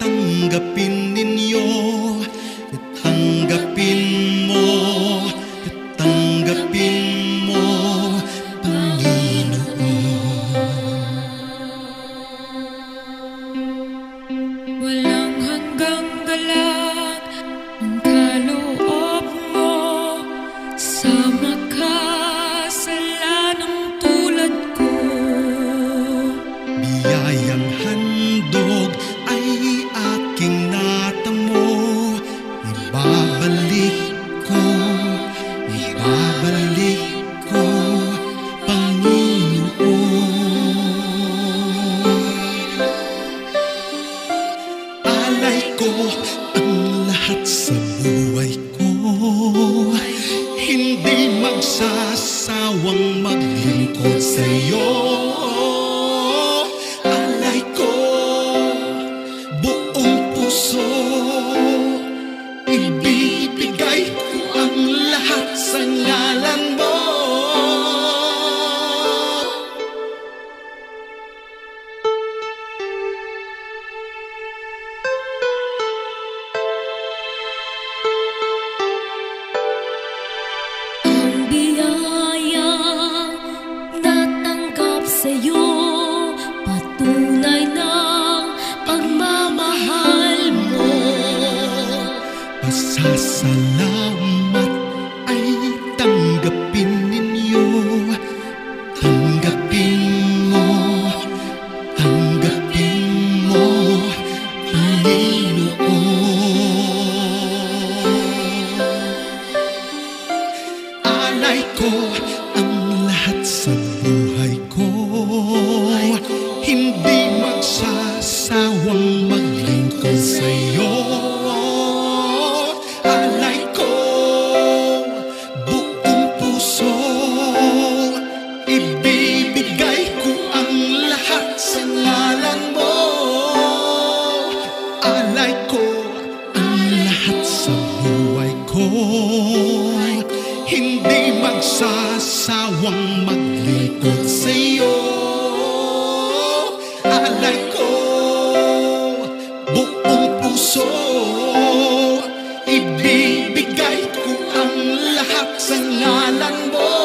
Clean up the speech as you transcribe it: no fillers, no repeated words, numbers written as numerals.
tanggapin ninyo, tanggapin mo, tanggapin mo, Walang hanggang galak ang kaloob mo sa makasalanang tulad ko. Biyayang handog ay aking natamo, ibabalik ko, Panginoon. Alay ko ang lahat sa buhay ko, hindi magsasawang maglingkod sa'yo. Alay ko buong puso, ibibigay ko ang lahat sa ngalan mo. Ang biyayang natanggap sa'yo, patunay ng pagmamahal mo. Pasasalamat ay tanggapin ninyo, tanggapin mo, Panginoon. Alay ko ang lahat sa buhay ko, hindi magsasawang maglingkod sa'yo. Alay ko buong puso, ibibigay ko ang lahat sa ngalan mo. Alay ko ang lahat sa buhay ko, hindi magsasawang maglingkod sa'yo. Alay ko buong puso, ibibigay ko ang lahat sa ngalan mo.